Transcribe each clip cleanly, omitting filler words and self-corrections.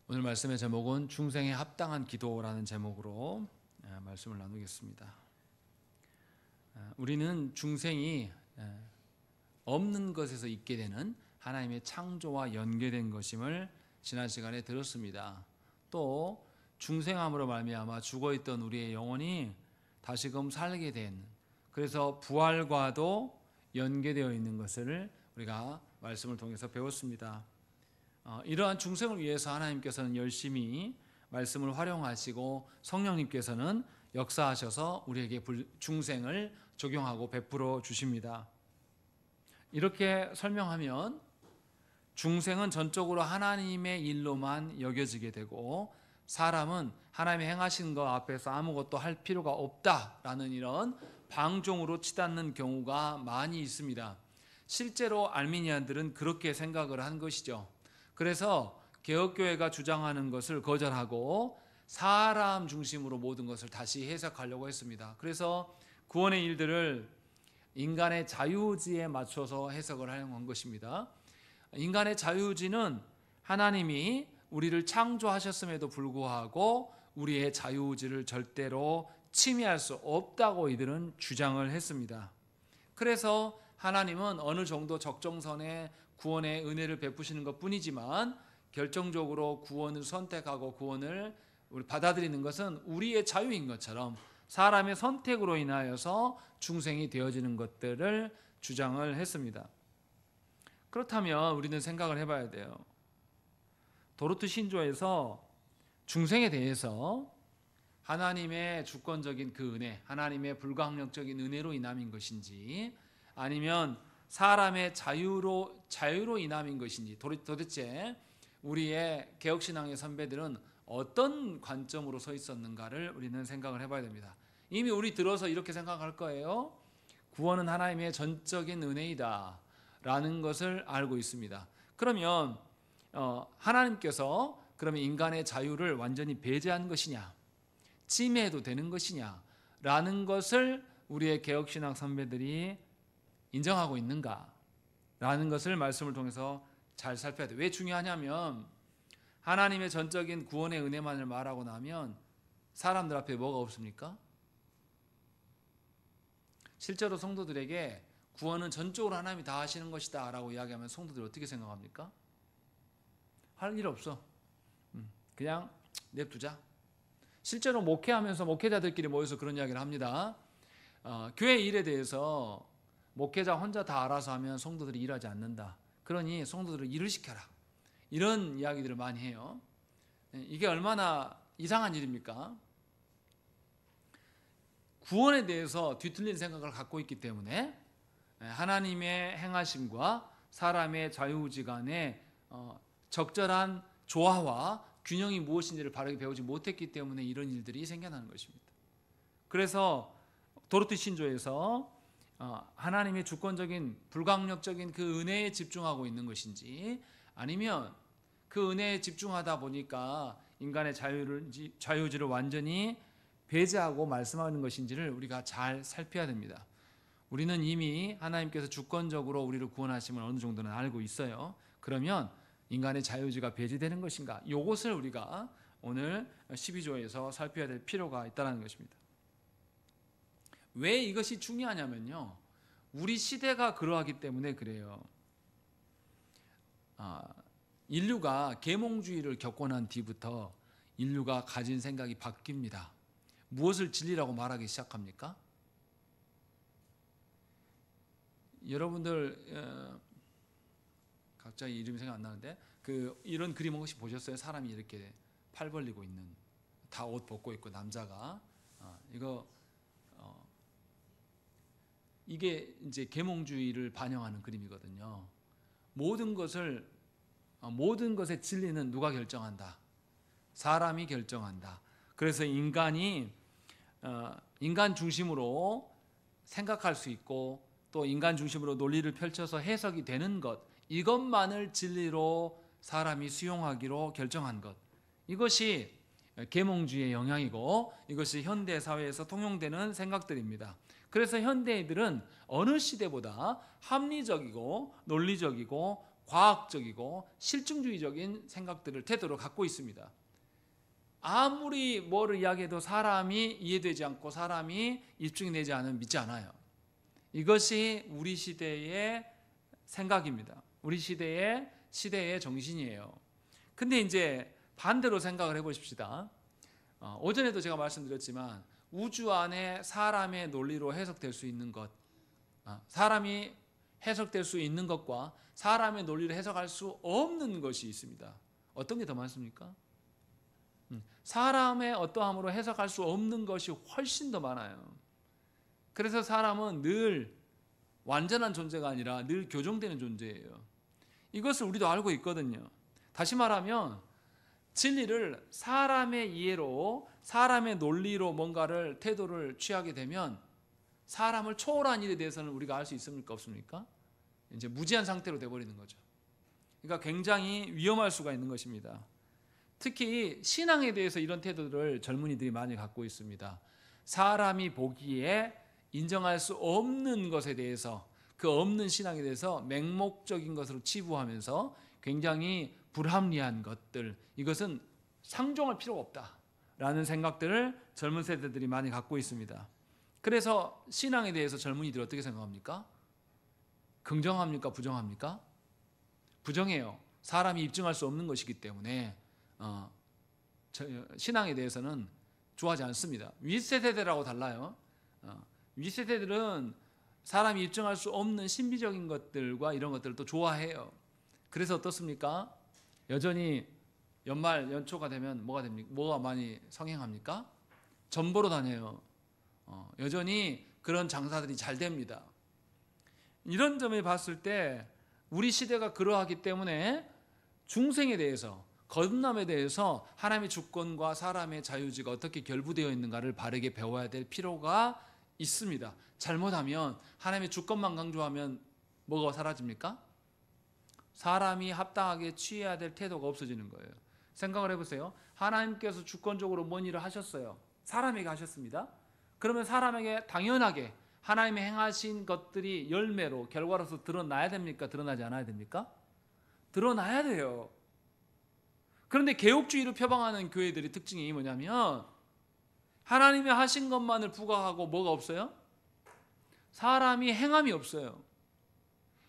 오늘 말씀의 제목은 중생에 합당한 기도라는 제목으로 말씀을 나누겠습니다. 우리는 중생이 없는 것에서 있게 되는 하나님의 창조와 연계된 것임을 지난 시간에 들었습니다. 또 중생함으로 말미암아 죽어있던 우리의 영혼이 다시금 살게 된, 그래서 부활과도 연계되어 있는 것을 우리가 말씀을 통해서 배웠습니다. 이러한 중생을 위해서 하나님께서는 열심히 말씀을 활용하시고 성령님께서는 역사하셔서 우리에게 중생을 적용하고 베풀어 주십니다. 이렇게 설명하면 중생은 전적으로 하나님의 일로만 여겨지게 되고 사람은 하나님의 행하신 것 앞에서 아무것도 할 필요가 없다라는 이런 방종으로 치닫는 경우가 많이 있습니다. 실제로 알미니안들은 그렇게 생각을 한 것이죠. 그래서 개혁교회가 주장하는 것을 거절하고 사람 중심으로 모든 것을 다시 해석하려고 했습니다. 그래서 구원의 일들을 인간의 자유의지에 맞춰서 해석을 하려고 한 것입니다. 인간의 자유의지는 하나님이 우리를 창조하셨음에도 불구하고 우리의 자유의지를 절대로 침해할 수 없다고 이들은 주장을 했습니다. 그래서 하나님은 어느 정도 적정선에 구원의 은혜를 베푸시는 것 뿐이지만 결정적으로 구원을 선택하고 구원을 받아들이는 것은 우리의 자유인 것처럼 사람의 선택으로 인하여서 중생이 되어지는 것들을 주장을 했습니다. 그렇다면 우리는 생각을 해봐야 돼요. 도르트 신조에서 중생에 대해서 하나님의 주권적인 그 은혜, 하나님의 불가항력적인 은혜로 인함인 것인지 아니면 사람의 자유로 인함인 것인지 도대체 우리의 개혁신앙의 선배들은 어떤 관점으로 서 있었는가를 우리는 생각을 해봐야 됩니다. 이미 우리 들어서 이렇게 생각할 거예요. 구원은 하나님의 전적인 은혜이다 라는 것을 알고 있습니다. 그러면 하나님께서 그러면 인간의 자유를 완전히 배제한 것이냐, 침해해도 되는 것이냐 라는 것을 우리의 개혁신앙 선배들이 인정하고 있는가 라는 것을 말씀을 통해서 잘 살펴야 돼요. 왜 중요하냐면 하나님의 전적인 구원의 은혜만을 말하고 나면 사람들 앞에 뭐가 없습니까? 실제로 성도들에게 구원은 전적으로 하나님이 다 하시는 것이다 라고 이야기하면 성도들이 어떻게 생각합니까? 할 일 없어, 그냥 냅두자. 실제로 목회하면서 목회자들끼리 모여서 그런 이야기를 합니다. 교회 일에 대해서 목회자 혼자 다 알아서 하면 성도들이 일하지 않는다. 그러니 성도들을 일을 시켜라. 이런 이야기들을 많이 해요. 이게 얼마나 이상한 일입니까? 구원에 대해서 뒤틀린 생각을 갖고 있기 때문에 하나님의 행하심과 사람의 자유의지 간의 적절한 조화와 균형이 무엇인지를 바르게 배우지 못했기 때문에 이런 일들이 생겨나는 것입니다. 그래서 도르트 신조에서 하나님의 주권적인 불가항력적인 그 은혜에 집중하고 있는 것인지 아니면 그 은혜에 집중하다 보니까 인간의 자유의지를 완전히 배제하고 말씀하는 것인지를 우리가 잘 살펴야 됩니다. 우리는 이미 하나님께서 주권적으로 우리를 구원하심을 어느 정도는 알고 있어요. 그러면 인간의 자유의지가 배제되는 것인가? 이것을 우리가 오늘 12조에서 살펴야 될 필요가 있다는 것입니다. 왜 이것이 중요하냐면요, 우리 시대가 그러하기 때문에 그래요. 인류가 계몽주의를 겪고 난 뒤부터 인류가 가진 생각이 바뀝니다. 무엇을 진리라고 말하기 시작합니까? 여러분들 갑자기 이름이 생각 안 나는데 이런 그림 혹시 보셨어요? 사람이 이렇게 팔 벌리고 있는, 다 옷 벗고 있고 남자가 이게 이제 계몽주의를 반영하는 그림이거든요. 모든 것의 진리는 누가 결정한다? 사람이 결정한다. 그래서 인간 중심으로 생각할 수 있고 또 인간 중심으로 논리를 펼쳐서 해석이 되는 것, 이것만을 진리로 사람이 수용하기로 결정한 것, 이것이 계몽주의의 영향이고 이것이 현대 사회에서 통용되는 생각들입니다. 그래서 현대인들은 어느 시대보다 합리적이고 논리적이고 과학적이고 실증주의적인 생각들을 태도를 갖고 있습니다. 아무리 뭐를 이야기해도 사람이 이해되지 않고 사람이 입증이 되지 않으면 믿지 않아요. 이것이 우리 시대의 생각입니다. 우리 시대의 정신이에요. 근데 이제 반대로 생각을 해보십시다. 오전에도 제가 말씀드렸지만 우주 안에 사람의 논리로 해석될 수 있는 것, 사람이 해석될 수 있는 것과 사람의 논리를 해석할 수 없는 것이 있습니다. 어떤 게 더 많습니까? 사람의 어떠함으로 해석할 수 없는 것이 훨씬 더 많아요. 그래서 사람은 늘 완전한 존재가 아니라 늘 교정되는 존재예요. 이것을 우리도 알고 있거든요. 다시 말하면 진리를 사람의 이해로, 사람의 논리로 뭔가를 태도를 취하게 되면 사람을 초월한 일에 대해서는 우리가 알 수 있습니까? 없습니까? 이제 무지한 상태로 돼버리는 거죠. 그러니까 굉장히 위험할 수가 있는 것입니다. 특히 신앙에 대해서 이런 태도를 젊은이들이 많이 갖고 있습니다. 사람이 보기에 인정할 수 없는 것에 대해서, 그 없는 신앙에 대해서 맹목적인 것으로 치부하면서 굉장히 불합리한 것들, 이것은 상종할 필요가 없다라는 생각들을 젊은 세대들이 많이 갖고 있습니다. 그래서 신앙에 대해서 젊은이들이 어떻게 생각합니까? 긍정합니까? 부정합니까? 부정해요. 사람이 입증할 수 없는 것이기 때문에 신앙에 대해서는 좋아하지 않습니다. 윗세대들하고 달라요. 윗세대들은 사람이 입증할 수 없는 신비적인 것들과 이런 것들을 또 좋아해요. 그래서 어떻습니까? 여전히 연말 연초가 되면 뭐가 됩니까? 뭐가 많이 성행합니까? 점 보러 다녀요. 여전히 그런 장사들이 잘 됩니다. 이런 점을 봤을 때 우리 시대가 그러하기 때문에 중생에 대해서, 거듭남에 대해서 하나님의 주권과 사람의 자유지가 어떻게 결부되어 있는가를 바르게 배워야 될 필요가 있습니다. 잘못하면 하나님의 주권만 강조하면 뭐가 사라집니까? 사람이 합당하게 취해야 될 태도가 없어지는 거예요. 생각을 해보세요. 하나님께서 주권적으로 뭔 일을 하셨어요. 사람에게 하셨습니다. 그러면 사람에게 당연하게 하나님의 행하신 것들이 열매로, 결과로서 드러나야 됩니까? 드러나지 않아야 됩니까? 드러나야 돼요. 그런데 개혁주의를 표방하는 교회들의 특징이 뭐냐면 하나님이 하신 것만을 부각하고 뭐가 없어요? 사람이 행함이 없어요.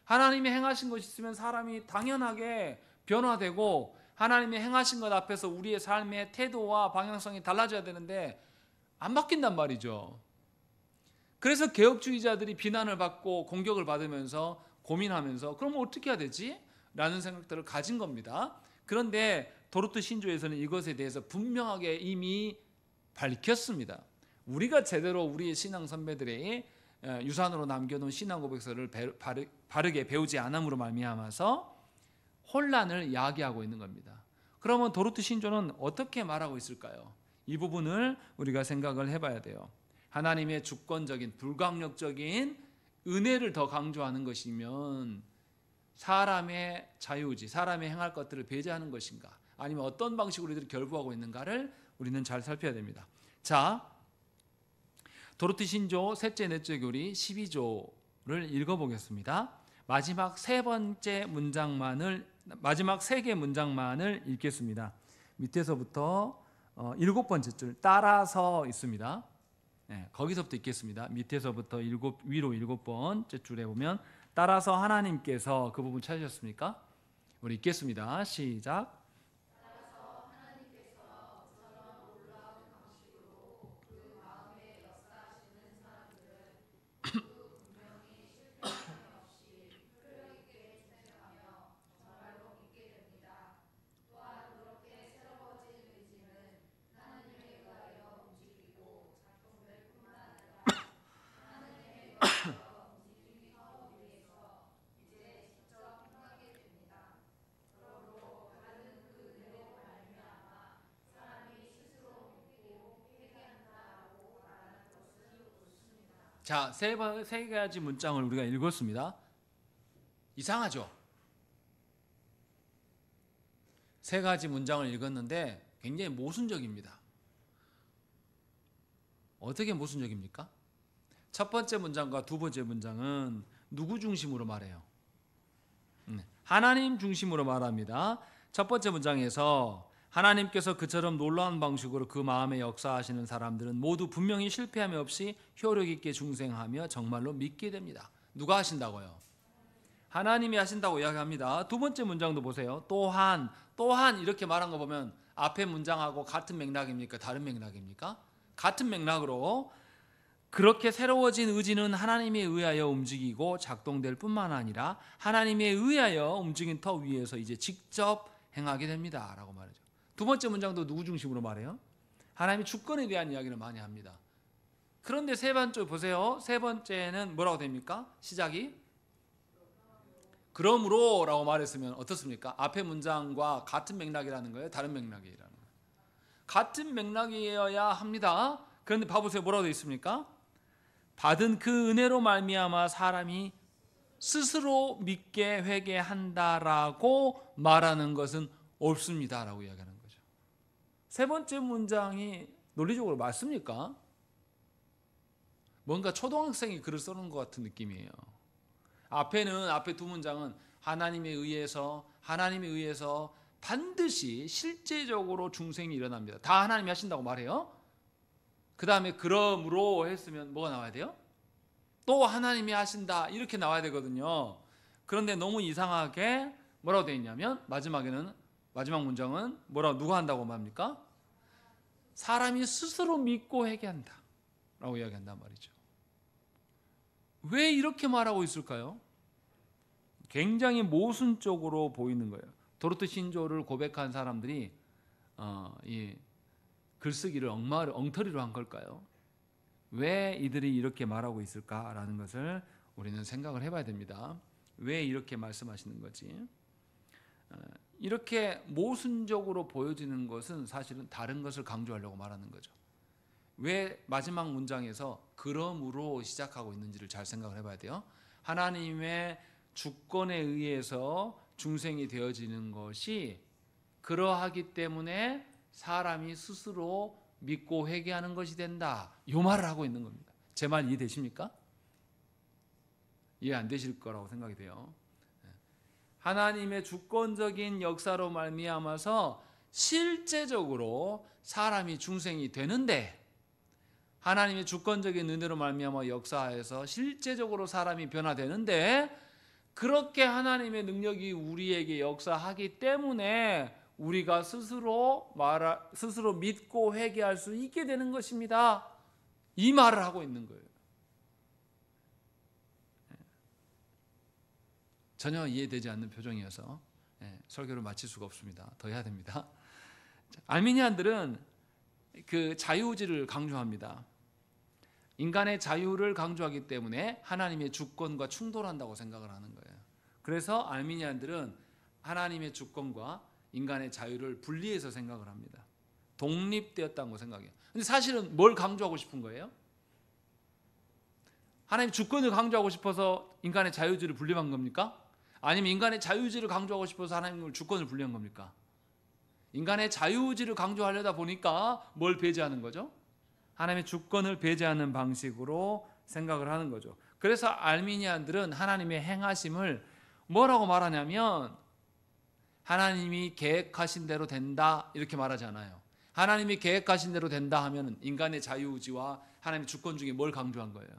하나님이 행하신 것이 있으면 사람이 당연하게 변화되고 하나님이 행하신 것 앞에서 우리의 삶의 태도와 방향성이 달라져야 되는데 안 바뀐단 말이죠. 그래서 개혁주의자들이 비난을 받고 공격을 받으면서 고민하면서 그럼 어떻게 해야 되지? 라는 생각들을 가진 겁니다. 그런데 도르트 신조에서는 이것에 대해서 분명하게 이미 밝혔습니다. 우리가 제대로 우리의 신앙 선배들의 유산으로 남겨놓은 신앙 고백서를 바르게 배우지 않음으로 말미암아서 혼란을 야기하고 있는 겁니다. 그러면 도르트 신조는 어떻게 말하고 있을까요? 이 부분을 우리가 생각을 해봐야 돼요. 하나님의 주권적인 불강력적인 은혜를 더 강조하는 것이면 사람의 자유의지, 사람의 행할 것들을 배제하는 것인가, 아니면 어떤 방식으로 이들이 결부하고 있는가를 우리는 잘 살펴야 됩니다. 자, 도르트 신조 셋째 넷째 교리 12조를 읽어보겠습니다. 마지막 세 개 문장만을 읽겠습니다. 밑에서부터 7번째 줄 따라서 있습니다. 네, 거기서부터 읽겠습니다. 밑에서부터 위로 7번째 줄에 보면 따라서 하나님께서, 그 부분 찾으셨습니까? 우리 읽겠습니다. 시작. 자, 세 가지 문장을 우리가 읽었습니다. 이상하죠? 세 가지 문장을 읽었는데 굉장히 모순적입니다. 어떻게 모순적입니까? 첫 번째 문장과 두 번째 문장은 누구 중심으로 말해요? 하나님 중심으로 말합니다. 첫 번째 문장에서 하나님께서 그처럼 놀라운 방식으로 그 마음에 역사하시는 사람들은 모두 분명히 실패함이 없이 효력 있게 중생하며 정말로 믿게 됩니다. 누가 하신다고요? 하나님이 하신다고 이야기합니다. 두 번째 문장도 보세요. 또한 이렇게 말한 거 보면 앞에 문장하고 같은 맥락입니까? 다른 맥락입니까? 같은 맥락으로 그렇게 새로워진 의지는 하나님에 의하여 움직이고 작동될 뿐만 아니라 하나님에 의하여 움직인 터 위에서 이제 직접 행하게 됩니다 라고 말하죠. 두 번째 문장도 누구 중심으로 말해요? 하나님의 주권에 대한 이야기를 많이 합니다. 그런데 세 번째 보세요. 세 번째는 뭐라고 됩니까? 시작이 그러므로 라고 말했으면 어떻습니까? 앞에 문장과 같은 맥락이라는 거예요? 다른 맥락이라는 거예요? 같은 맥락이어야 합니다. 그런데 봐보세요. 뭐라고 되어 있습니까? 받은 그 은혜로 말미암아 사람이 스스로 믿게 회개한다라고 말하는 것은 없습니다라고 이야기하는 거죠. 세 번째 문장이 논리적으로 맞습니까? 뭔가 초등학생이 글을 써놓은 것 같은 느낌이에요. 앞에 두 문장은 하나님에 의해서 반드시 실제적으로 중생이 일어납니다. 다 하나님이 하신다고 말해요. 그 다음에 그러므로 했으면 뭐가 나와야 돼요? 또 하나님이 하신다 이렇게 나와야 되거든요. 그런데 너무 이상하게 뭐라고 되어 있냐면 마지막 문장은 누가 한다고 말합니까? 사람이 스스로 믿고 회개한다 라고 이야기한단 말이죠. 왜 이렇게 말하고 있을까요? 굉장히 모순적으로 보이는 거예요. 도르트 신조를 고백한 사람들이 이 글쓰기를 엉터리로 한 걸까요? 왜 이들이 이렇게 말하고 있을까라는 것을 우리는 생각을 해봐야 됩니다. 왜 이렇게 말씀하시는 거지? 이렇게 모순적으로 보여지는 것은 사실은 다른 것을 강조하려고 말하는 거죠. 왜 마지막 문장에서 그러므로 시작하고 있는지를 잘 생각을 해봐야 돼요. 하나님의 주권에 의해서 중생이 되어지는 것이 그러하기 때문에 사람이 스스로 믿고 회개하는 것이 된다. 이 말을 하고 있는 겁니다. 제 말 이해되십니까? 이해 안 되실 거라고 생각이 돼요. 하나님의 주권적인 역사로 말미암아서 실제적으로 사람이 중생이 되는데 하나님의 주권적인 은혜로 말미암아 역사하여서 실제적으로 사람이 변화되는데 그렇게 하나님의 능력이 우리에게 역사하기 때문에 우리가 스스로 믿고 회개할 수 있게 되는 것입니다. 이 말을 하고 있는 거예요. 전혀 이해되지 않는 표정이어서 설교를 마칠 수가 없습니다. 더 해야 됩니다. 알미니안들은 그 자유의지를 강조합니다. 인간의 자유를 강조하기 때문에 하나님의 주권과 충돌한다고 생각을 하는 거예요. 그래서 알미니안들은 하나님의 주권과 인간의 자유를 분리해서 생각을 합니다. 독립되었다고 생각해요. 근데 사실은 뭘 강조하고 싶은 거예요? 하나님 주권을 강조하고 싶어서 인간의 자유의지를 분리한 겁니까? 아니면 인간의 자유의지를 강조하고 싶어서 하나님의 주권을 분리한 겁니까? 인간의 자유의지를 강조하려다 보니까 뭘 배제하는 거죠? 하나님의 주권을 배제하는 방식으로 생각을 하는 거죠. 그래서 알미니안들은 하나님의 행하심을 뭐라고 말하냐면 하나님이 계획하신 대로 된다 이렇게 말하지 않아요. 하나님이 계획하신 대로 된다 하면 인간의 자유의지와 하나님의 주권 중에 뭘 강조한 거예요?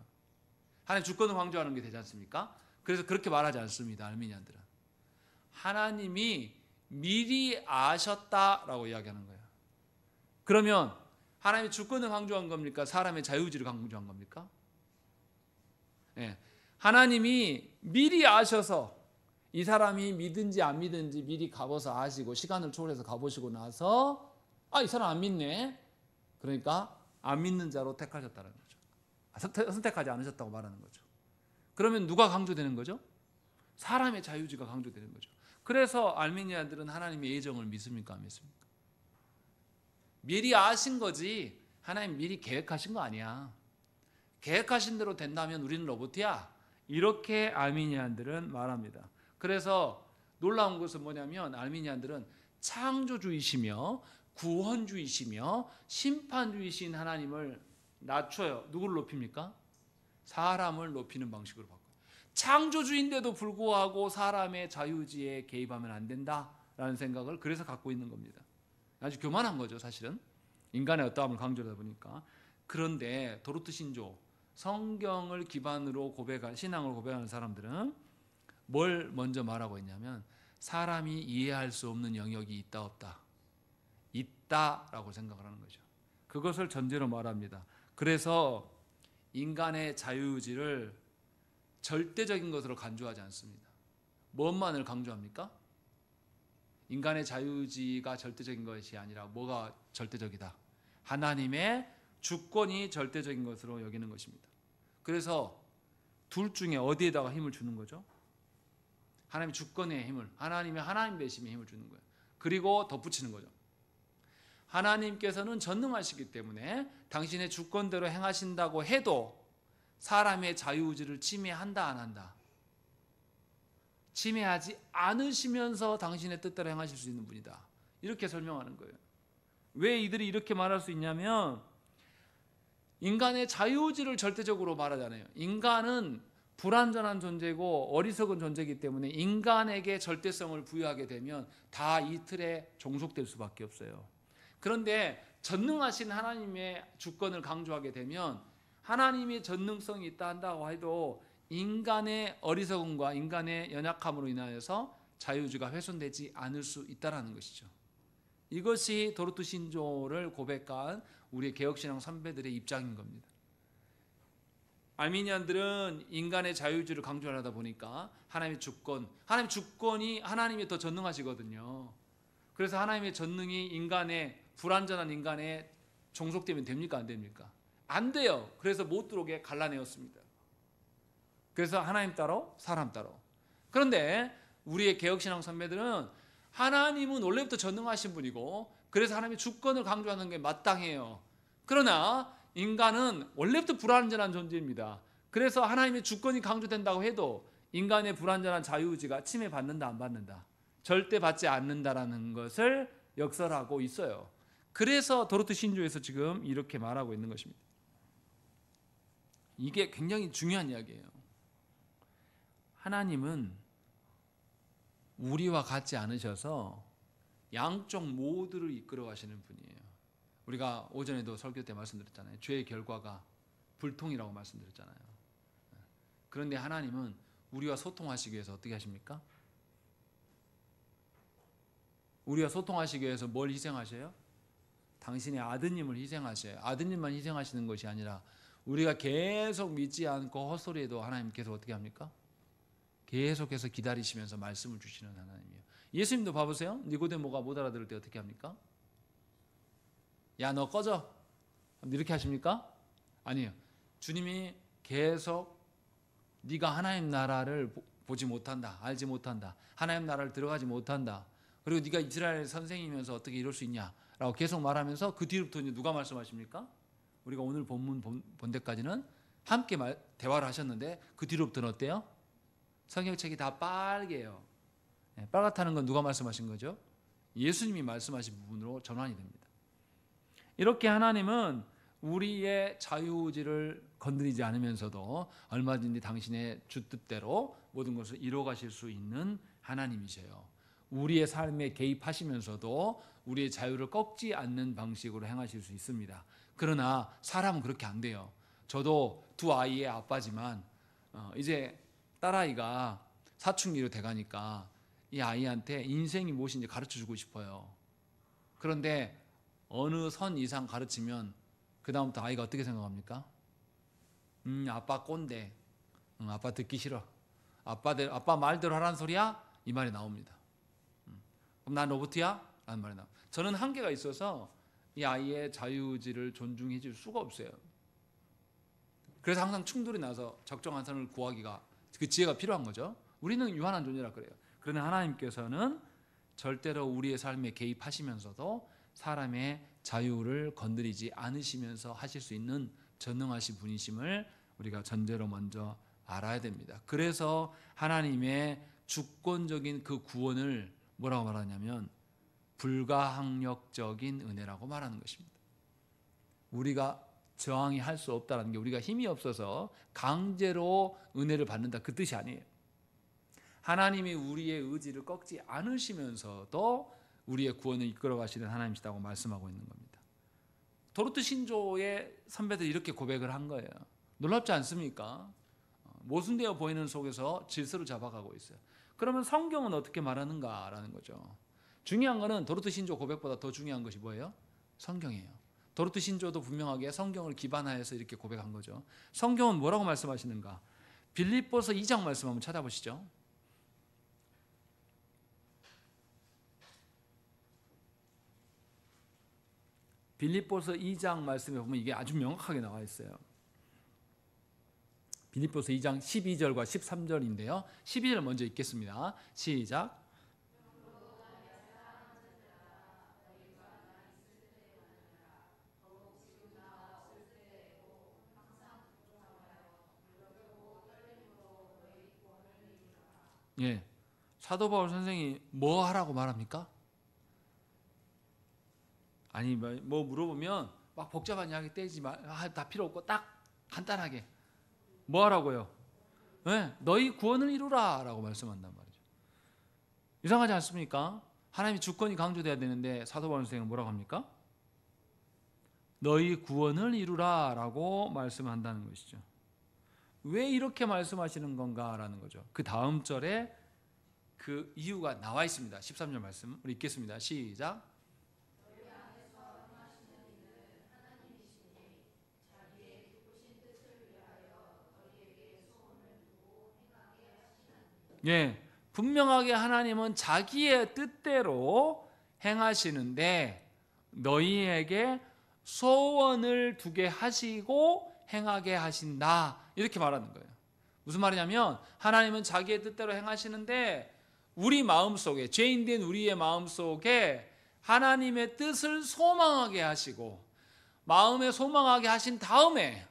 하나님의 주권을 강조하는 게 되지 않습니까? 그래서 그렇게 말하지 않습니다. 알미니안들은 하나님이 미리 아셨다라고 이야기하는 거예요. 그러면 하나님의 주권을 강조한 겁니까? 사람의 자유의지를 강조한 겁니까? 하나님이 미리 아셔서 이 사람이 믿든지 안 믿든지 미리 가봐서 아시고 시간을 초월해서 가보시고 나서 이 사람 안 믿네. 그러니까 안 믿는 자로 택하셨다는 거죠. 선택하지 않으셨다고 말하는 거죠. 그러면 누가 강조되는 거죠? 사람의 자유의지가 강조되는 거죠. 그래서 알미니안들은 하나님의 예정을 믿습니까? 안 믿습니까? 미리 아신 거지 하나님 미리 계획하신 거 아니야. 계획하신 대로 된다면 우리는 로봇이야. 이렇게 알미니안들은 말합니다. 그래서 놀라운 것은 뭐냐면 알미니안들은 창조주이시며 구원주이시며 심판주이신 하나님을 낮춰요. 누구를 높입니까? 사람을 높이는 방식으로 바꿔요. 창조주인데도 불구하고 사람의 자유의지에 개입하면 안 된다라는 생각을 그래서 갖고 있는 겁니다. 아주 교만한 거죠, 사실은. 인간의 어떠함을 강조하다 보니까. 그런데 도르트 신조, 성경을 기반으로 신앙을 고백하는 사람들은 뭘 먼저 말하고 있냐면 사람이 이해할 수 없는 영역이 있다 없다. 있다라고 생각을 하는 거죠. 그것을 전제로 말합니다. 그래서 인간의 자유의지를 절대적인 것으로 간주하지 않습니다. 무엇만을 강조합니까? 인간의 자유의지가 절대적인 것이 아니라 뭐가 절대적이다? 하나님의 주권이 절대적인 것으로 여기는 것입니다. 그래서 둘 중에 어디에다가 힘을 주는 거죠? 하나님의 주권의 힘을, 하나님 되심의 힘을 주는 거예요. 그리고 덧붙이는 거죠. 하나님께서는 전능하시기 때문에 당신의 주권대로 행하신다고 해도 사람의 자유의지를 침해한다 안 한다? 침해하지 않으시면서 당신의 뜻대로 행하실 수 있는 분이다. 이렇게 설명하는 거예요. 왜 이들이 이렇게 말할 수 있냐면 인간의 자유의지를 절대적으로 말하잖아요. 인간은 불완전한 존재고 어리석은 존재이기 때문에 인간에게 절대성을 부여하게 되면 다 이 틀에 종속될 수밖에 없어요. 그런데 전능하신 하나님의 주권을 강조하게 되면 하나님의 전능성이 있다 한다고 해도 인간의 어리석음과 인간의 연약함으로 인하여서 자유의지가 훼손되지 않을 수 있다는 것이죠. 이것이 도르트 신조를 고백한 우리의 개혁신앙 선배들의 입장인 겁니다. 알미니안들은 인간의 자유의지를 강조하다 보니까 하나님의 주권이 하나님이 더 전능하시거든요. 그래서 하나님의 전능이 인간의 불완전한 인간에 종속되면 됩니까? 안 됩니까? 안 돼요. 그래서 못 들어오게 갈라내었습니다. 그래서 하나님 따로 사람 따로. 그런데 우리의 개혁신앙 선배들은 하나님은 원래부터 전능하신 분이고 그래서 하나님의 주권을 강조하는 게 마땅해요. 그러나 인간은 원래부터 불완전한 존재입니다. 그래서 하나님의 주권이 강조된다고 해도 인간의 불완전한 자유의지가 침해받는다 안 받는다? 절대 받지 않는다라는 것을 역설하고 있어요. 그래서 도르트 신조에서 지금 이렇게 말하고 있는 것입니다. 이게 굉장히 중요한 이야기예요. 하나님은 우리와 같지 않으셔서 양쪽 모두를 이끌어 가시는 분이에요. 우리가 오전에도 설교 때 말씀드렸잖아요. 죄의 결과가 불통이라고 말씀드렸잖아요. 그런데 하나님은 우리와 소통하시기 위해서 어떻게 하십니까? 우리와 소통하시기 위해서 뭘 희생하셔요? 당신의 아드님을 희생하셔요. 아드님만 희생하시는 것이 아니라 우리가 계속 믿지 않고 헛소리해도 하나님께서 어떻게 합니까? 계속해서 기다리시면서 말씀을 주시는 하나님이에요. 예수님도 봐보세요. 니고데모가 못 알아들을 때 어떻게 합니까? 야, 너 꺼져. 이렇게 하십니까? 아니에요. 주님이 계속 네가 하나님 나라를 보지 못한다. 알지 못한다. 하나님 나라를 들어가지 못한다. 그리고 네가 이스라엘 선생이면서 어떻게 이럴 수 있냐 라고 계속 말하면서 그 뒤로부터 누가 말씀하십니까? 우리가 오늘 본문 본 데까지는 함께 대화를 하셨는데 그 뒤로부터는 어때요? 성경책이 다 빨개요. 빨갛다는 건 누가 말씀하신 거죠? 예수님이 말씀하신 부분으로 전환이 됩니다. 이렇게 하나님은 우리의 자유의지를 건드리지 않으면서도 얼마든지 당신의 주뜻대로 모든 것을 이루어가실 수 있는 하나님이세요. 우리의 삶에 개입하시면서도 우리의 자유를 꺾지 않는 방식으로 행하실 수 있습니다. 그러나 사람은 그렇게 안 돼요. 저도 두 아이의 아빠지만 이제 딸아이가 사춘기로 돼가니까 이 아이한테 인생이 무엇인지 가르쳐주고 싶어요. 그런데 어느 선 이상 가르치면 그 다음부터 아이가 어떻게 생각합니까? 아빠 꼰대, 아빠 듣기 싫어, 아빠 말대로 하라는 소리야? 이 말이 나옵니다. 그럼 난 로봇이야? 라는 말이 나옵니다. 저는 한계가 있어서 이 아이의 자유의지를 존중해 줄 수가 없어요. 그래서 항상 충돌이 나서 적정한 선을 구하기가 그 지혜가 필요한 거죠. 우리는 유한한 존재라 그래요. 그러나 하나님께서는 절대로 우리의 삶에 개입하시면서도 사람의 자유를 건드리지 않으시면서 하실 수 있는 전능하신 분이심을 우리가 전제로 먼저 알아야 됩니다. 그래서 하나님의 주권적인 그 구원을 뭐라고 말하냐면 불가항력적인 은혜라고 말하는 것입니다. 우리가 저항이 할 수 없다는 게 우리가 힘이 없어서 강제로 은혜를 받는다 그 뜻이 아니에요. 하나님이 우리의 의지를 꺾지 않으시면서도 우리의 구원을 이끌어 가시는 하나님이시다고 말씀하고 있는 겁니다. 도르트 신조의 선배들이 이렇게 고백을 한 거예요. 놀랍지 않습니까? 모순되어 보이는 속에서 질서를 잡아가고 있어요. 그러면 성경은 어떻게 말하는가라는 거죠. 중요한 거는 도르트 신조 고백보다 더 중요한 것이 뭐예요? 성경이에요. 도르트 신조도 분명하게 성경을 기반하여서 이렇게 고백한 거죠. 성경은 뭐라고 말씀하시는가? 빌립보서 2장 말씀 한번 찾아보시죠. 빌립보서 2장 말씀에 보면 이게 아주 명확하게 나와 있어요. 빌립보서 2장 12절과 13절인데요. 12절 먼저 읽겠습니다. 시작. 예, 사도 바울 선생이 뭐 하라고 말합니까? 아니 뭐 물어보면 막 복잡한 이야기 떼지 마, 다 필요 없고 딱 간단하게 뭐 하라고요? 네, 너희 구원을 이루라 라고 말씀한단 말이죠. 이상하지 않습니까? 하나님의 주권이 강조돼야 되는데 사도 바울 선생은 뭐라고 합니까? 너희 구원을 이루라 라고 말씀한다는 것이죠. 왜 이렇게 말씀하시는 건가라는 거죠. 그 다음 절에 그 이유가 나와 있습니다. 13절 말씀 우리 읽겠습니다. 시작. 예, 분명하게 하나님은 자기의 뜻대로 행하시는데 너희에게 소원을 두게 하시고 행하게 하신다 이렇게 말하는 거예요. 무슨 말이냐면 하나님은 자기의 뜻대로 행하시는데 우리 마음속에 죄인된 우리의 마음속에 하나님의 뜻을 소망하게 하시고 마음에 소망하게 하신 다음에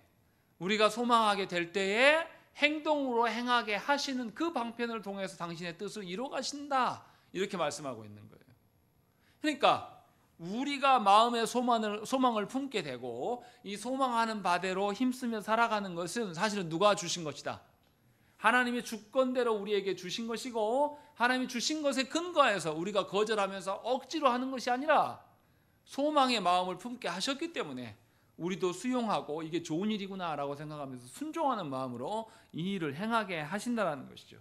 우리가 소망하게 될 때에 행동으로 행하게 하시는 그 방편을 통해서 당신의 뜻을 이루어 가신다 이렇게 말씀하고 있는 거예요. 그러니까 우리가 마음의 소망을 품게 되고 이 소망하는 바대로 힘쓰며 살아가는 것은 사실은 누가 주신 것이다. 하나님의 주권대로 우리에게 주신 것이고 하나님이 주신 것에 근거해서 우리가 거절하면서 억지로 하는 것이 아니라 소망의 마음을 품게 하셨기 때문에 우리도 수용하고 이게 좋은 일이구나라고 생각하면서 순종하는 마음으로 이 일을 행하게 하신다는 것이죠.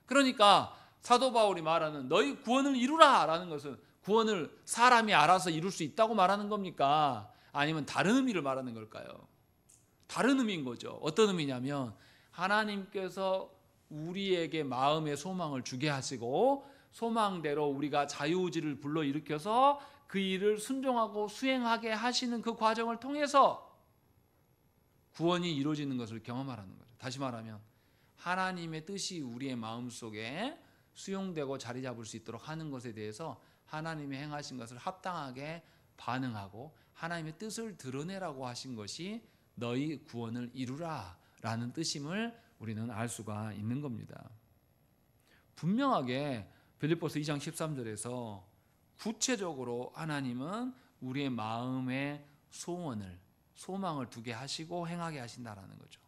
그러니까 사도 바울이 말하는 너희 구원을 이루라라는 것은 구원을 사람이 알아서 이룰 수 있다고 말하는 겁니까? 아니면 다른 의미를 말하는 걸까요? 다른 의미인 거죠. 어떤 의미냐면 하나님께서 우리에게 마음의 소망을 주게 하시고 소망대로 우리가 자유의지를 불러일으켜서 그 일을 순종하고 수행하게 하시는 그 과정을 통해서 구원이 이루어지는 것을 경험하라는 거죠. 다시 말하면 하나님의 뜻이 우리의 마음속에 수용되고 자리 잡을 수 있도록 하는 것에 대해서 하나님이 행하신 것을 합당하게 반응하고 하나님의 뜻을 드러내라고 하신 것이 너희 구원을 이루라 라는 뜻임을 우리는 알 수가 있는 겁니다. 분명하게 빌립보서 2장 13절에서 구체적으로 하나님은 우리의 마음의 소망을 두게 하시고 행하게 하신다라는 거죠.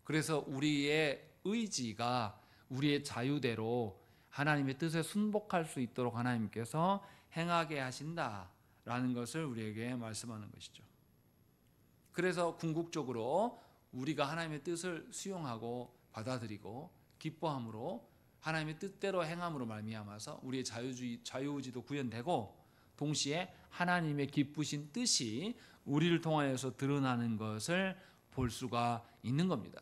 그래서 우리의 의지가 우리의 자유대로 하나님의 뜻에 순복할 수 있도록 하나님께서 행하게 하신다라는 것을 우리에게 말씀하는 것이죠. 그래서 궁극적으로 우리가 하나님의 뜻을 수용하고 받아들이고 기뻐함으로 하나님의 뜻대로 행함으로 말미암아서 우리의 자유의지도 구현되고 동시에 하나님의 기쁘신 뜻이 우리를 통하여서 드러나는 것을 볼 수가 있는 겁니다.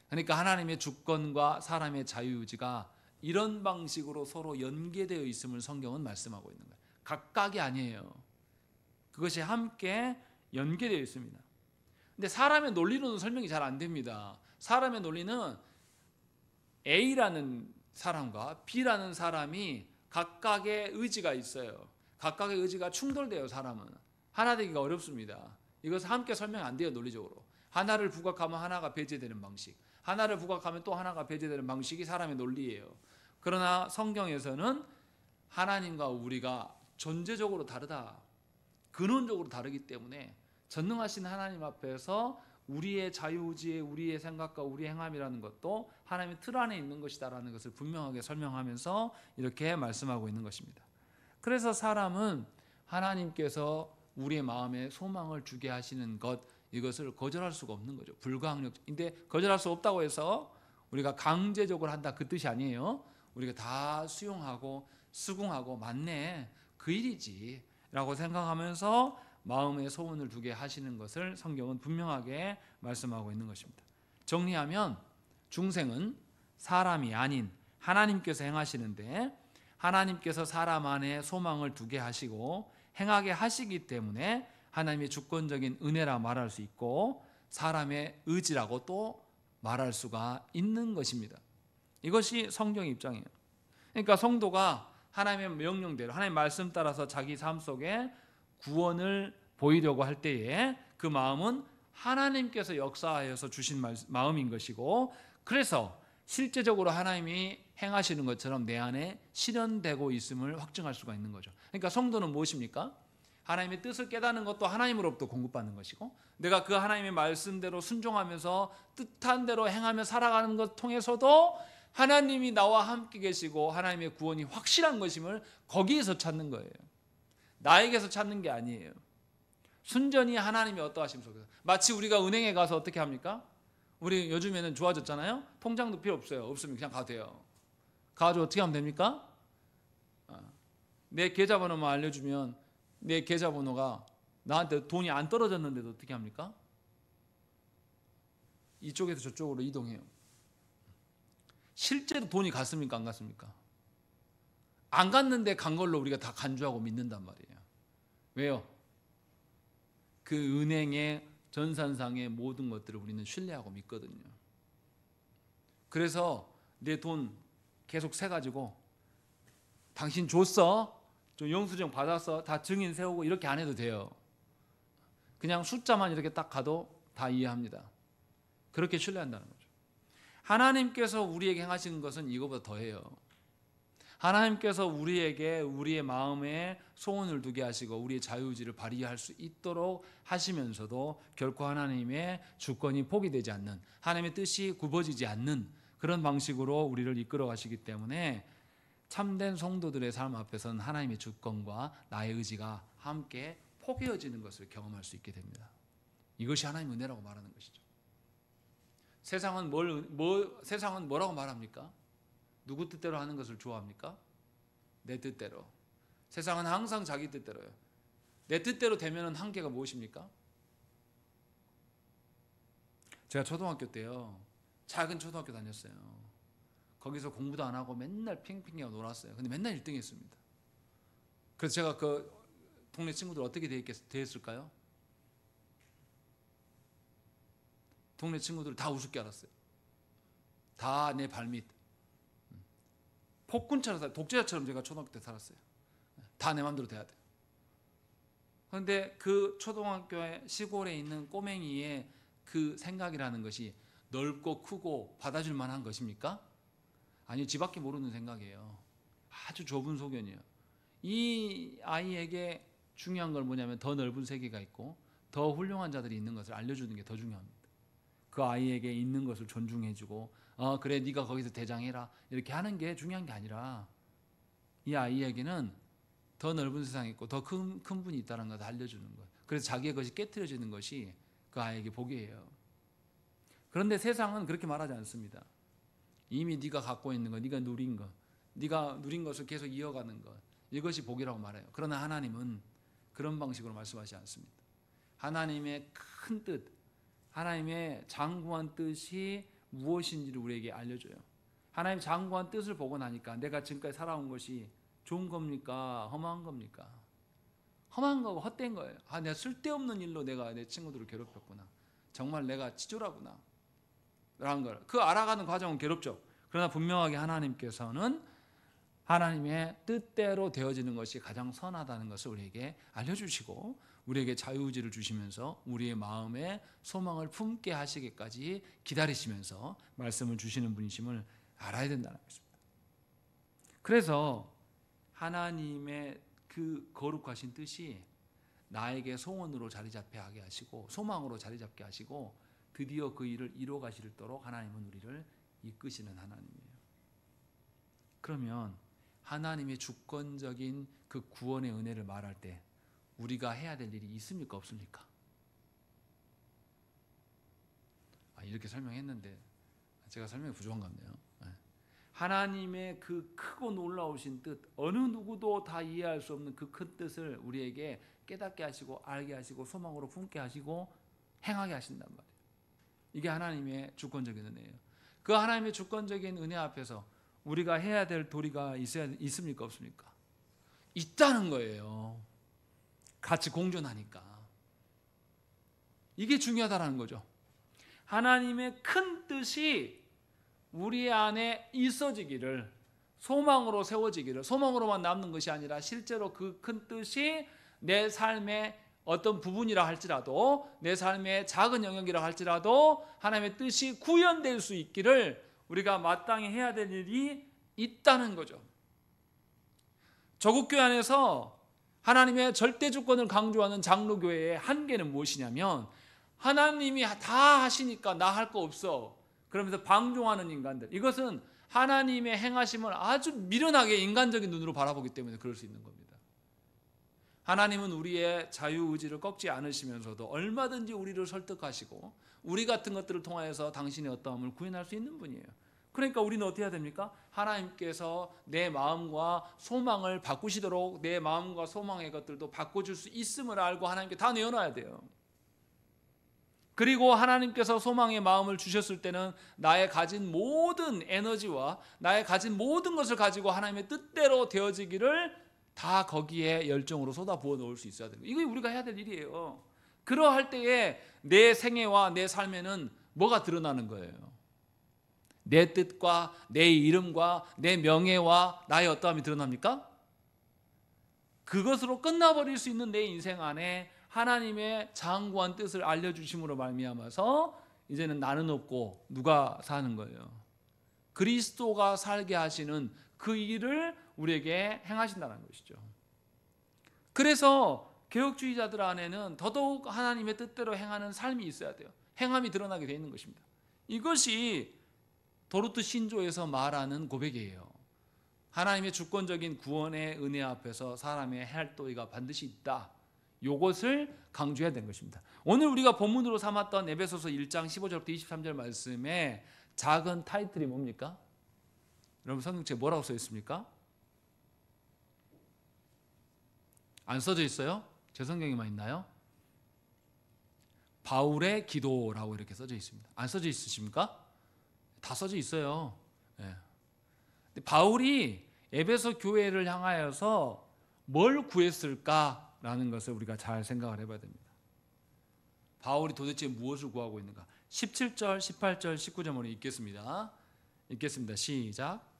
그러니까 하나님의 주권과 사람의 자유의지가 이런 방식으로 서로 연계되어 있음을 성경은 말씀하고 있는 거예요. 각각이 아니에요. 그것이 함께 연계되어 있습니다. 근데 사람의 논리로는 설명이 잘 안 됩니다. 사람의 논리는 A라는 사람과 B라는 사람이 각각의 의지가 있어요. 각각의 의지가 충돌돼요. 사람은 하나 되기가 어렵습니다. 이것은 함께 설명 안 돼요. 논리적으로 하나를 부각하면 하나가 배제되는 방식, 하나를 부각하면 또 하나가 배제되는 방식이 사람의 논리예요. 그러나 성경에서는 하나님과 우리가 존재적으로 다르다, 근원적으로 다르기 때문에 전능하신 하나님 앞에서 우리의 자유의지에 우리의 생각과 우리의 행함이라는 것도 하나님의 틀 안에 있는 것이다라는 것을 분명하게 설명하면서 이렇게 말씀하고 있는 것입니다. 그래서 사람은 하나님께서 우리의 마음에 소망을 주게 하시는 것, 이것을 거절할 수가 없는 거죠. 불가항력인데 거절할 수 없다고 해서 우리가 강제적으로 한다 그 뜻이 아니에요. 우리가 다 수용하고 수긍하고 맞네 그 일이지 라고 생각하면서 마음에 소원을 두게 하시는 것을 성경은 분명하게 말씀하고 있는 것입니다. 정리하면 중생은 사람이 아닌 하나님께서 행하시는데 하나님께서 사람 안에 소망을 두게 하시고 행하게 하시기 때문에 하나님의 주권적인 은혜라 말할 수 있고 사람의 의지라고 또 말할 수가 있는 것입니다. 이것이 성경의 입장이에요. 그러니까 성도가 하나님의 명령대로 하나님의 말씀 따라서 자기 삶 속에 구원을 보이려고 할 때에 그 마음은 하나님께서 역사하여서 주신 마음인 것이고, 그래서 실제적으로 하나님이 행하시는 것처럼 내 안에 실현되고 있음을 확증할 수가 있는 거죠. 그러니까 성도는 무엇입니까? 하나님의 뜻을 깨닫는 것도 하나님으로부터 공급받는 것이고, 내가 그 하나님의 말씀대로 순종하면서 뜻한 대로 행하며 살아가는 것 통해서도 하나님이 나와 함께 계시고 하나님의 구원이 확실한 것임을 거기에서 찾는 거예요. 나에게서 찾는 게 아니에요. 순전히 하나님이 어떠하심 속에서. 마치 우리가 은행에 가서 어떻게 합니까? 우리 요즘에는 좋아졌잖아요. 통장도 필요 없어요. 없으면 그냥 가도 돼요. 가가지고 어떻게 하면 됩니까? 내 계좌번호만 알려주면 내 계좌번호가 나한테 돈이 안 떨어졌는데도 어떻게 합니까? 이쪽에서 저쪽으로 이동해요. 실제로 돈이 갔습니까? 안 갔습니까? 안 갔는데 간 걸로 우리가 다 간주하고 믿는단 말이에요. 왜요? 그 은행의 전산상의 모든 것들을 우리는 신뢰하고 믿거든요. 그래서 내 돈 계속 세가지고 당신 줬어? 저 영수증 받았어? 다 증인 세우고 이렇게 안 해도 돼요. 그냥 숫자만 이렇게 딱 가도 다 이해합니다. 그렇게 신뢰한다는 거죠. 하나님께서 우리에게 행하시는 것은 이거보다 더해요. 하나님께서 우리에게 우리의 마음에 소원을 두게 하시고 우리의 자유의지를 발휘할 수 있도록 하시면서도 결코 하나님의 주권이 포기되지 않는, 하나님의 뜻이 굽어지지 않는 그런 방식으로 우리를 이끌어 가시기 때문에 참된 성도들의 삶 앞에서는 하나님의 주권과 나의 의지가 함께 포개어지는 것을 경험할 수 있게 됩니다. 이것이 하나님의 은혜라고 말하는 것이죠. 세상은 세상은 뭐라고 말합니까? 누구 뜻대로 하는 것을 좋아합니까? 내 뜻대로. 세상은 항상 자기 뜻대로요. 내 뜻대로 되면 한계가 무엇입니까? 제가 초등학교 때요, 작은 초등학교 다녔어요. 거기서 공부도 안 하고 맨날 핑핑하고 놀았어요. 근데 맨날 1등 했습니다. 그래서 제가 그 동네 친구들 어떻게 됐을까요? 동네 친구들 다 우습게 알았어요. 다 내 발밑. 폭군처럼 살았어요. 독재자처럼 제가 초등학교 때 살았어요. 다 내 맘대로 돼야 돼요. 그런데 그 초등학교의 시골에 있는 꼬맹이의 그 생각이라는 것이 넓고 크고 받아줄 만한 것입니까? 아니요, 지밖에 모르는 생각이에요. 아주 좁은 소견이에요. 이 아이에게 중요한 건 뭐냐면 더 넓은 세계가 있고 더 훌륭한 자들이 있는 것을 알려주는 게 더 중요합니다. 그 아이에게 있는 것을 존중해주고 그래 네가 거기서 대장해라 이렇게 하는 게 중요한 게 아니라 이 아이에게는 더 넓은 세상이 있고 더 큰 분이 있다는 것을 알려주는 것. 그래서 자기의 것이 깨트려지는 것이 그 아이에게 복이에요. 그런데 세상은 그렇게 말하지 않습니다. 이미 네가 갖고 있는 것, 네가 누린 것, 네가 누린 것을 계속 이어가는 것, 이것이 복이라고 말해요. 그러나 하나님은 그런 방식으로 말씀하지 않습니다. 하나님의 큰 뜻, 하나님의 장구한 뜻이 무엇인지를 우리에게 알려줘요. 하나님 장구한 뜻을 보고 나니까 내가 지금까지 살아온 것이 좋은 겁니까? 험한 겁니까? 험한 거고 헛된 거예요. 내가 쓸데없는 일로 내가 내 친구들을 괴롭혔구나. 정말 내가 치졸하구나. 라는 걸. 그 알아가는 과정은 괴롭죠. 그러나 분명하게 하나님께서는 하나님의 뜻대로 되어지는 것이 가장 선하다는 것을 우리에게 알려주시고 우리에게 자유의지를 주시면서 우리의 마음에 소망을 품게 하시기까지 기다리시면서 말씀을 주시는 분이심을 알아야 된다는 것입니다. 그래서 하나님의 그 거룩하신 뜻이 나에게 소원으로 자리 잡게 하게 하시고 소망으로 자리 잡게 하시고 드디어 그 일을 이루어 가시도록 하나님은 우리를 이끄시는 하나님이에요. 그러면 하나님의 주권적인 그 구원의 은혜를 말할 때 우리가 해야 될 일이 있습니까 없습니까? 이렇게 설명했는데 제가 설명이 부족한 것 같네요. 하나님의 그 크고 놀라우신 뜻, 어느 누구도 다 이해할 수 없는 그 큰 뜻을 우리에게 깨닫게 하시고 알게 하시고 소망으로 품게 하시고 행하게 하신단 말이에요. 이게 하나님의 주권적인 은혜예요. 그 하나님의 주권적인 은혜 앞에서 우리가 해야 될 도리가 있습니까 없습니까? 있다는 거예요. 같이 공존하니까. 이게 중요하다는 거죠. 하나님의 큰 뜻이 우리 안에 있어지기를, 소망으로 세워지기를, 소망으로만 남는 것이 아니라 실제로 그 큰 뜻이 내 삶의 어떤 부분이라 할지라도, 내 삶의 작은 영역이라 할지라도 하나님의 뜻이 구현될 수 있기를 우리가 마땅히 해야 될 일이 있다는 거죠. 조국교회 안에서 하나님의 절대 주권을 강조하는 장로교회의 한계는 무엇이냐면, 하나님이 다 하시니까 나 할 거 없어 그러면서 방종하는 인간들, 이것은 하나님의 행하심을 아주 미련하게 인간적인 눈으로 바라보기 때문에 그럴 수 있는 겁니다. 하나님은 우리의 자유의지를 꺾지 않으시면서도 얼마든지 우리를 설득하시고 우리 같은 것들을 통하여서 당신의 어떠함을 구현할 수 있는 분이에요. 그러니까 우리는 어떻게 해야 됩니까? 하나님께서 내 마음과 소망을 바꾸시도록 내 마음과 소망의 것들도 바꿔줄 수 있음을 알고 하나님께 다 내어놔야 돼요. 그리고 하나님께서 소망의 마음을 주셨을 때는 나의 가진 모든 에너지와 나의 가진 모든 것을 가지고 하나님의 뜻대로 되어지기를 다 거기에 열정으로 쏟아부어 놓을 수 있어야 돼요. 이거 우리가 해야 될 일이에요. 그러할 때에 내 생애와 내 삶에는 뭐가 드러나는 거예요? 내 뜻과 내 이름과 내 명예와 나의 어떠함이 드러납니까? 그것으로 끝나버릴 수 있는 내 인생 안에 하나님의 장구한 뜻을 알려주심으로 말미암아서 이제는 나는 없고 누가 사는 거예요. 그리스도가 살게 하시는 그 일을 우리에게 행하신다는 것이죠. 그래서 개혁주의자들 안에는 더더욱 하나님의 뜻대로 행하는 삶이 있어야 돼요. 행함이 드러나게 되어 있는 것입니다. 이것이 도르트 신조에서 말하는 고백이에요. 하나님의 주권적인 구원의 은혜 앞에서 사람의 할 도리가 반드시 있다. 이것을 강조해야 되는 것입니다. 오늘 우리가 본문으로 삼았던 에베소서 1장 15절부터 23절 말씀에 작은 타이틀이 뭡니까? 여러분 성경책에 뭐라고 써 있습니까? 안 써져 있어요? 제 성경에만 있나요? 바울의 기도라고 이렇게 써져 있습니다. 안 써져 있으십니까? 다 써져 있어요. 네. 바울이 에베소 교회를 향하여서 뭘 구했을까라는 것을 우리가 잘 생각을 해봐야 됩니다. 바울이 도대체 무엇을 구하고 있는가? 17절, 18절, 19절 읽겠습니다. 읽겠습니다. 시작.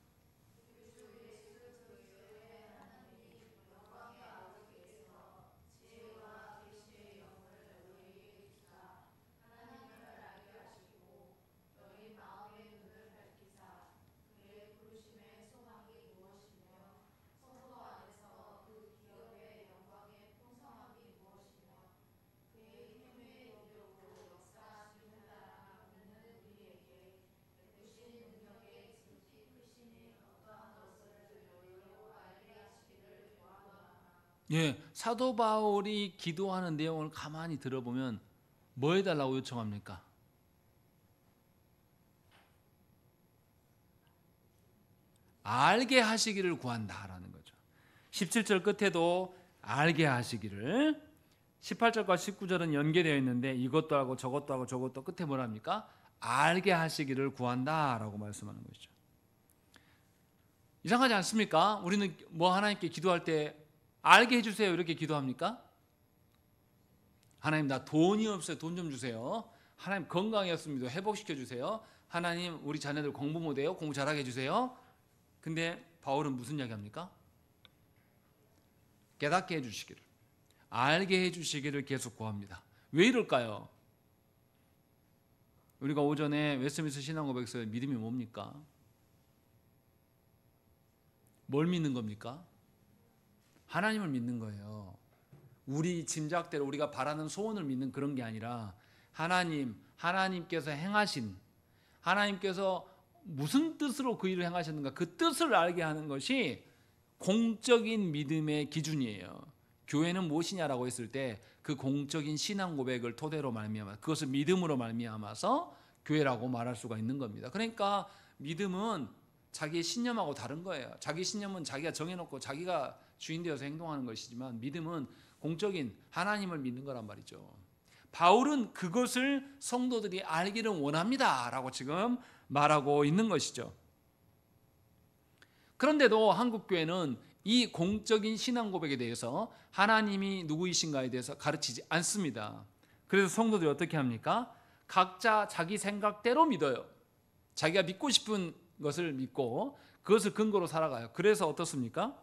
예, 사도 바울이 기도하는 내용을 가만히 들어보면 뭐 해달라고 요청합니까? 알게 하시기를 구한다라는 거죠. 17절 끝에도 알게 하시기를, 18절과 19절은 연계되어 있는데 이것도 하고 저것도 하고 저것도 끝에 뭐랍니까? 알게 하시기를 구한다라고 말씀하는 것이죠. 이상하지 않습니까? 우리는 뭐 하나님께 기도할 때 알게 해주세요 이렇게 기도합니까? 하나님 나 돈이 없어요. 돈 좀 주세요. 하나님 건강이 없습니다. 회복시켜 주세요. 하나님 우리 자녀들 공부 못해요. 공부 잘하게 해주세요. 근데 바울은 무슨 이야기 합니까? 깨닫게 해주시기를, 알게 해주시기를 계속 구합니다. 왜 이럴까요? 우리가 오전에 웨스트민스터 신앙고백서의 믿음이 뭡니까? 뭘 믿는 겁니까? 하나님을 믿는 거예요. 우리 짐작대로 우리가 바라는 소원을 믿는 그런 게 아니라 하나님께서 행하신, 하나님께서 무슨 뜻으로 그 일을 행하셨는가, 그 뜻을 알게 하는 것이 공적인 믿음의 기준이에요. 교회는 무엇이냐라고 했을 때 그 공적인 신앙 고백을 토대로 말미암아, 그것을 믿음으로 말미암아서 교회라고 말할 수가 있는 겁니다. 그러니까 믿음은 자기의 신념하고 다른 거예요. 자기 신념은 자기가 정해놓고 자기가 주인 되어서 행동하는 것이지만, 믿음은 공적인 하나님을 믿는 거란 말이죠. 바울은 그것을 성도들이 알기를 원합니다 라고 지금 말하고 있는 것이죠. 그런데도 한국교회는 이 공적인 신앙 고백에 대해서 하나님이 누구이신가에 대해서 가르치지 않습니다. 그래서 성도들이 어떻게 합니까? 각자 자기 생각대로 믿어요. 자기가 믿고 싶은 것을 믿고 그것을 근거로 살아가요. 그래서 어떻습니까?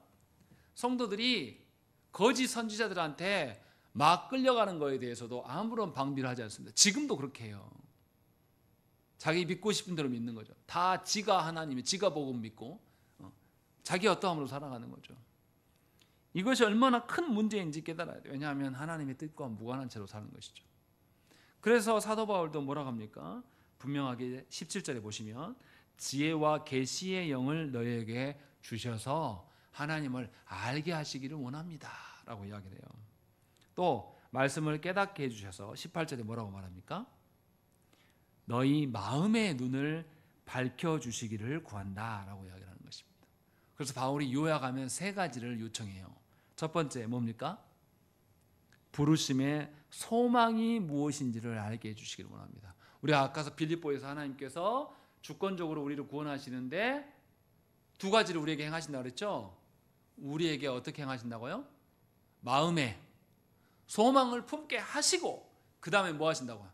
성도들이 거짓 선지자들한테 막 끌려가는 거에 대해서도 아무런 방비를 하지 않습니다. 지금도 그렇게 해요. 자기 믿고 싶은 대로 믿는 거죠. 다 지가 하나님이, 지가 복음 믿고 자기 어떠함으로 살아가는 거죠. 이것이 얼마나 큰 문제인지 깨달아야 돼요. 왜냐하면 하나님의 뜻과 무관한 채로 사는 것이죠. 그래서 사도 바울도 뭐라고 합니까? 분명하게 17절에 보시면 지혜와 계시의 영을 너희에게 주셔서 하나님을 알게 하시기를 원합니다 라고 이야기를 해요. 또 말씀을 깨닫게 해주셔서 18절에 뭐라고 말합니까? 너희 마음의 눈을 밝혀주시기를 구한다 라고 이야기를 하는 것입니다. 그래서 바울이 요약하면 세 가지를 요청해요. 첫 번째 뭡니까? 부르심의 소망이 무엇인지를 알게 해주시기를 원합니다. 우리가 아까서 빌립보에서 하나님께서 주권적으로 우리를 구원하시는데 두 가지를 우리에게 행하신다고 그랬죠? 우리에게 어떻게 행하신다고요? 마음에 소망을 품게 하시고 그 다음에 뭐 하신다고요?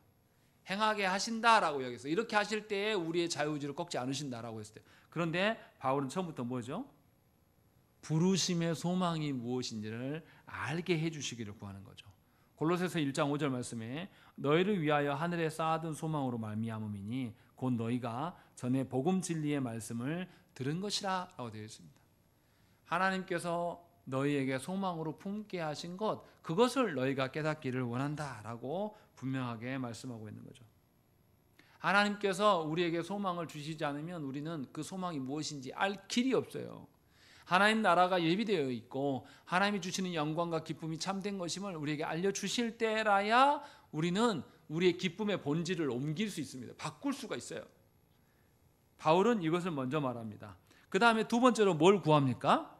행하게 하신다라고 여기서 이렇게 하실 때에 우리의 자유의지를 꺾지 않으신다라고 했을 때, 그런데 바울은 처음부터 뭐죠? 부르심의 소망이 무엇인지를 알게 해주시기를 구하는 거죠. 골로새서 1장 5절 말씀에 너희를 위하여 하늘에 쌓아둔 소망으로 말미암음이니 곧 너희가 전에 복음 진리의 말씀을 들은 것이라 라고 되어 있습니다. 하나님께서 너희에게 소망으로 품게 하신 것, 그것을 너희가 깨닫기를 원한다라고 분명하게 말씀하고 있는 거죠. 하나님께서 우리에게 소망을 주시지 않으면 우리는 그 소망이 무엇인지 알 길이 없어요. 하나님 나라가 예비되어 있고 하나님이 주시는 영광과 기쁨이 참된 것임을 우리에게 알려주실 때라야 우리는 우리의 기쁨의 본질을 옮길 수 있습니다. 바꿀 수가 있어요. 바울은 이것을 먼저 말합니다. 그 다음에 두 번째로 뭘 구합니까?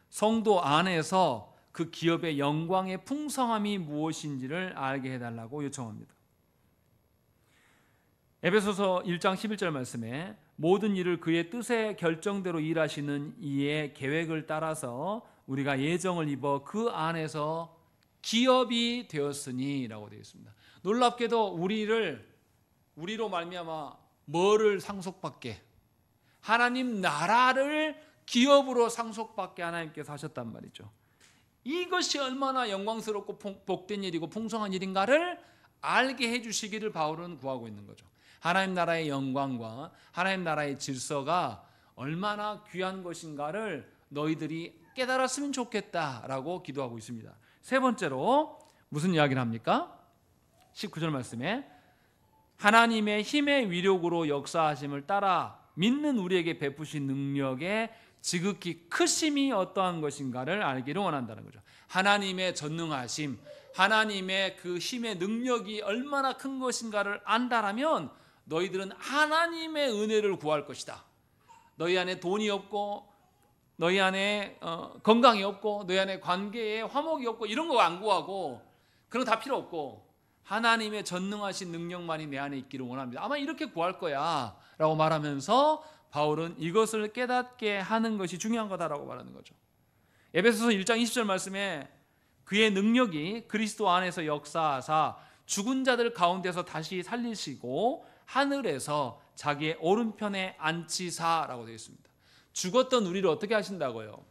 성도 안에서 그 기업의 영광의 풍성함이 무엇인지를 알게 해달라고 요청합니다. 에베소서 1장 11절 말씀에 모든 일을 그의 뜻의 결정대로 일하시는 이의 계획을 따라서 우리가 예정을 입어 그 안에서 기업이 되었으니 라고 되어 있습니다. 놀랍게도 우리로 말미암아 뭐를 상속받게? 하나님 나라를 기업으로 상속받게 하나님께서 하셨단 말이죠. 이것이 얼마나 영광스럽고 복된 일이고 풍성한 일인가를 알게 해주시기를 바울은 구하고 있는 거죠. 하나님 나라의 영광과 하나님 나라의 질서가 얼마나 귀한 것인가를 너희들이 깨달았으면 좋겠다라고 기도하고 있습니다. 세 번째로 무슨 이야기를 합니까? 19절 말씀에 하나님의 힘의 위력으로 역사하심을 따라 믿는 우리에게 베푸신 능력의 지극히 크심이 어떠한 것인가를 알기를 원한다는 거죠. 하나님의 전능하심, 하나님의 그 힘의 능력이 얼마나 큰 것인가를 안다라면 너희들은 하나님의 은혜를 구할 것이다. 너희 안에 돈이 없고 너희 안에 건강이 없고 너희 안에 관계에 화목이 없고 이런 거 안 구하고 그런 거 다 필요 없고 하나님의 전능하신 능력만이 내 안에 있기를 원합니다. 아마 이렇게 구할 거야 라고 말하면서 바울은 이것을 깨닫게 하는 것이 중요한 거다라고 말하는 거죠. 에베소서 1장 20절 말씀에 그의 능력이 그리스도 안에서 역사하사 죽은 자들 가운데서 다시 살리시고 하늘에서 자기의 오른편에 앉히사라고 되어 있습니다. 죽었던 우리를 어떻게 하신다고요?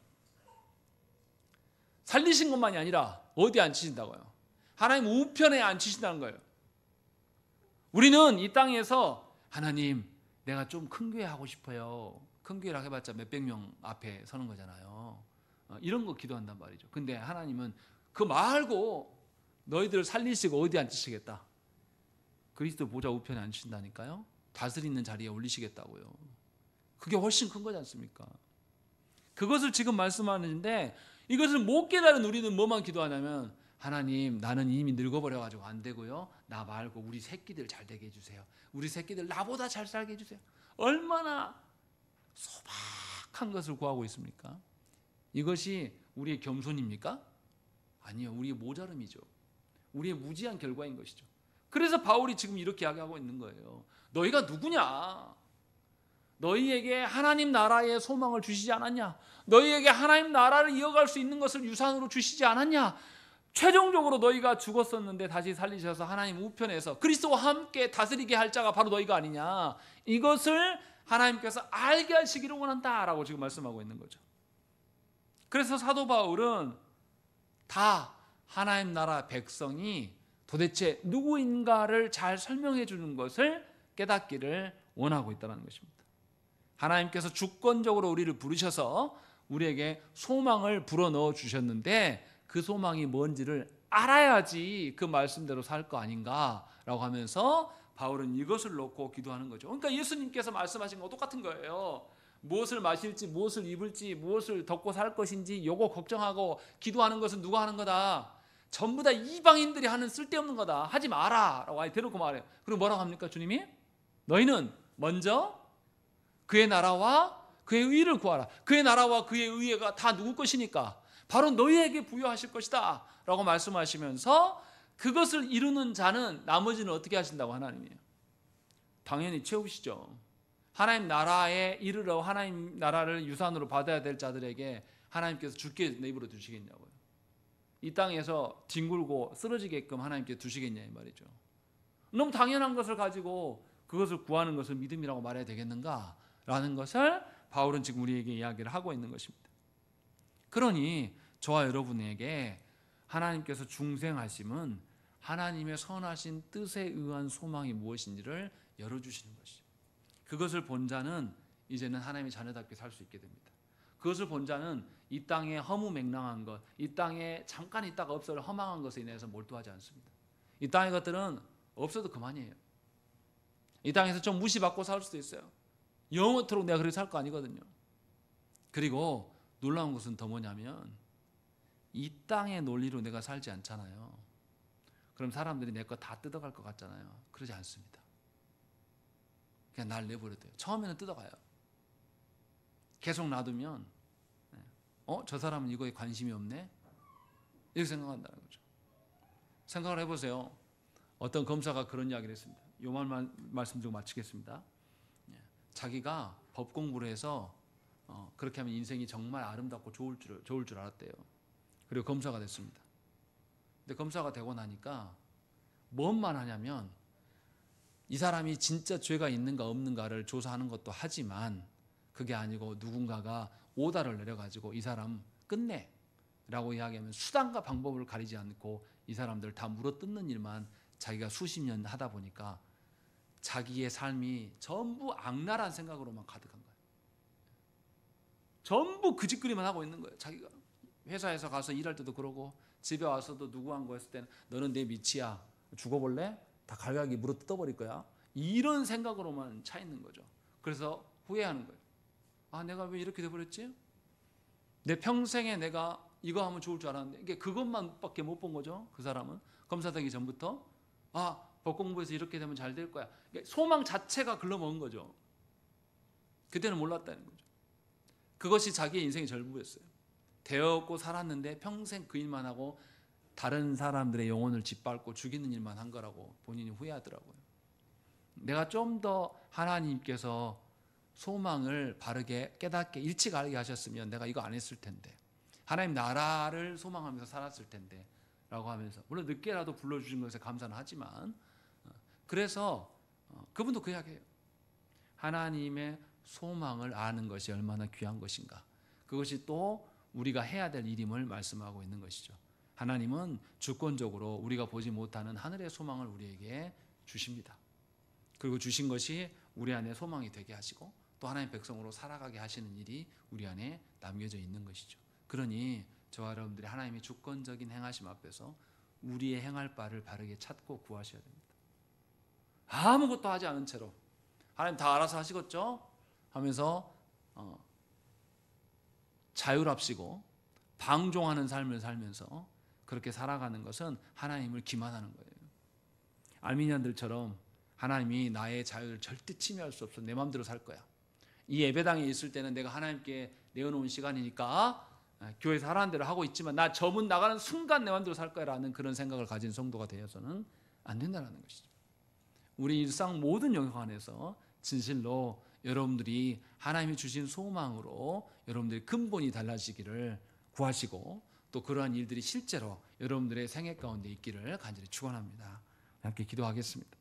살리신 것만이 아니라 어디에 앉히신다고요? 하나님 우편에 앉히신다는 거예요. 우리는 이 땅에서 하나님 내가 좀 큰 교회 하고 싶어요. 큰 교회라고 해봤자 몇백 명 앞에 서는 거잖아요. 이런 거 기도한단 말이죠. 근데 하나님은 그 말고 너희들을 살리시고 어디 앉히시겠다? 그리스도 보좌 우편에 앉히신다니까요. 다스리는 자리에 올리시겠다고요. 그게 훨씬 큰 거지 않습니까? 그것을 지금 말씀하는데 이것을 못 깨달은 우리는 뭐만 기도하냐면 하나님 나는 이미 늙어버려가지고 안 되고요. 나 말고 우리 새끼들 잘 되게 해주세요. 우리 새끼들 나보다 잘 살게 해주세요. 얼마나 소박한 것을 구하고 있습니까? 이것이 우리의 겸손입니까? 아니요. 우리의 모자름이죠. 우리의 무지한 결과인 것이죠. 그래서 바울이 지금 이렇게 이야기하고 있는 거예요. 너희가 누구냐? 너희에게 하나님 나라의 소망을 주시지 않았냐? 너희에게 하나님 나라를 이어갈 수 있는 것을 유산으로 주시지 않았냐? 최종적으로 너희가 죽었었는데 다시 살리셔서 하나님 우편에서 그리스도와 함께 다스리게 할 자가 바로 너희가 아니냐? 이것을 하나님께서 알게 하시기를 원한다라고 지금 말씀하고 있는 거죠. 그래서 사도 바울은 다 하나님 나라 백성이 도대체 누구인가를 잘 설명해 주는 것을 깨닫기를 원하고 있다는 것입니다. 하나님께서 주권적으로 우리를 부르셔서 우리에게 소망을 불어넣어 주셨는데 그 소망이 뭔지를 알아야지 그 말씀대로 살 거 아닌가라고 하면서 바울은 이것을 놓고 기도하는 거죠. 그러니까 예수님께서 말씀하신 거 똑같은 거예요. 무엇을 마실지, 무엇을 입을지, 무엇을 덮고 살 것인지 요거 걱정하고 기도하는 것은 누가 하는 거다? 전부 다 이방인들이 하는 쓸데없는 거다. 하지 마라 라고 아예 대놓고 말해요. 그리고 뭐라고 합니까 주님이? 너희는 먼저 그의 나라와 그의 의를 구하라. 그의 나라와 그의 의가 다 누구 것이니까? 바로 너희에게 부여하실 것이다 라고 말씀하시면서 그것을 이루는 자는 나머지는 어떻게 하신다고 하나님이에요? 당연히 채우시죠. 하나님 나라에 이르러 하나님 나라를 유산으로 받아야 될 자들에게 하나님께서 죽게 내버려 두시겠냐고요. 이 땅에서 뒹굴고 쓰러지게끔 하나님께 두시겠냐 이 말이죠. 너무 당연한 것을 가지고 그것을 구하는 것을 믿음이라고 말해야 되겠는가? 라는 것을 바울은 지금 우리에게 이야기를 하고 있는 것입니다. 그러니 저와 여러분에게 하나님께서 중생하심은 하나님의 선하신 뜻에 의한 소망이 무엇인지를 열어주시는 것이죠. 그것을 본 자는 이제는 하나님의 자녀답게 살 수 있게 됩니다. 그것을 본 자는 이 땅에 허무맹랑한 것, 이 땅에 잠깐 있다가 없어질 허망한 것에 인해서 몰두하지 않습니다. 이 땅의 것들은 없어도 그만이에요. 이 땅에서 좀 무시받고 살 수도 있어요. 영원토록 내가 그렇게 살 거 아니거든요. 그리고 놀라운 것은 더 뭐냐면 이 땅의 논리로 내가 살지 않잖아요. 그럼 사람들이 내 거 다 뜯어갈 것 같잖아요. 그러지 않습니다. 그냥 날 내버려둬요. 처음에는 뜯어가요. 계속 놔두면 저 사람은 이거에 관심이 없네? 이렇게 생각한다는 거죠. 생각을 해보세요. 어떤 검사가 그런 이야기를 했습니다. 요만 말씀 좀 마치겠습니다. 자기가 법 공부를 해서 그렇게 하면 인생이 정말 아름답고 좋을 줄 알았대요. 그리고 검사가 됐습니다. 근데 검사가 되고 나니까 뭔만 하냐면 이 사람이 진짜 죄가 있는가 없는가를 조사하는 것도 하지만 그게 아니고 누군가가 오다를 내려가지고 이 사람 끝내 라고 이야기하면 수단과 방법을 가리지 않고 이 사람들 다 물어뜯는 일만 자기가 수십 년 하다 보니까 자기의 삶이 전부 악랄한 생각으로만 가득한 거예요. 전부 그 짓거리만 하고 있는 거예요. 자기가 회사에서 가서 일할 때도 그러고 집에 와서도 누구한거 했을 때는 너는 내 밑이야. 죽어볼래? 다 갈갈기 물어 뜯어버릴 거야. 이런 생각으로만 차 있는 거죠. 그래서 후회하는 거예요. 아, 내가 왜 이렇게 돼버렸지? 내 평생에 내가 이거 하면 좋을 줄 알았는데 이게 그것만밖에 못 본 거죠. 그 사람은 검사 되기 전부터 법 공부해서 이렇게 되면 잘 될 거야. 소망 자체가 글러먹은 거죠. 그때는 몰랐다는 거죠. 그것이 자기의 인생의 전부였어요. 되었고 살았는데 평생 그 일만 하고 다른 사람들의 영혼을 짓밟고 죽이는 일만 한 거라고 본인이 후회하더라고요. 내가 좀 더 하나님께서 소망을 바르게 깨닫게 일찍 알게 하셨으면 내가 이거 안 했을 텐데 하나님 나라를 소망하면서 살았을 텐데 라고 하면서 물론 늦게라도 불러주신 것에 감사는 하지만 그래서 그분도 그 이야기해요. 하나님의 소망을 아는 것이 얼마나 귀한 것인가. 그것이 또 우리가 해야 될 일임을 말씀하고 있는 것이죠. 하나님은 주권적으로 우리가 보지 못하는 하늘의 소망을 우리에게 주십니다. 그리고 주신 것이 우리 안에 소망이 되게 하시고 또 하나님의 백성으로 살아가게 하시는 일이 우리 안에 남겨져 있는 것이죠. 그러니 저와 여러분들이 하나님의 주권적인 행하심 앞에서 우리의 행할 바를 바르게 찾고 구하셔야 됩니다. 아무것도 하지 않은 채로 하나님 다 알아서 하시겠죠? 하면서 자유랍시고 방종하는 삶을 살면서 그렇게 살아가는 것은 하나님을 기만하는 거예요. 알미니안들처럼 하나님이 나의 자유를 절대 침해할 수 없어. 내 마음대로 살 거야. 이 예배당에 있을 때는 내가 하나님께 내어놓은 시간이니까 교회에서 하라는 대로 하고 있지만 나 저 문 나가는 순간 내 마음대로 살 거야라는 그런 생각을 가진 성도가 되어서는 안 된다는 것이죠. 우리 일상 모든 영역 안에서 진실로 여러분들이 하나님이 주신 소망으로 여러분들의 근본이 달라지기를 구하시고 또 그러한 일들이 실제로 여러분들의 생애 가운데 있기를 간절히 축원합니다. 함께 기도하겠습니다.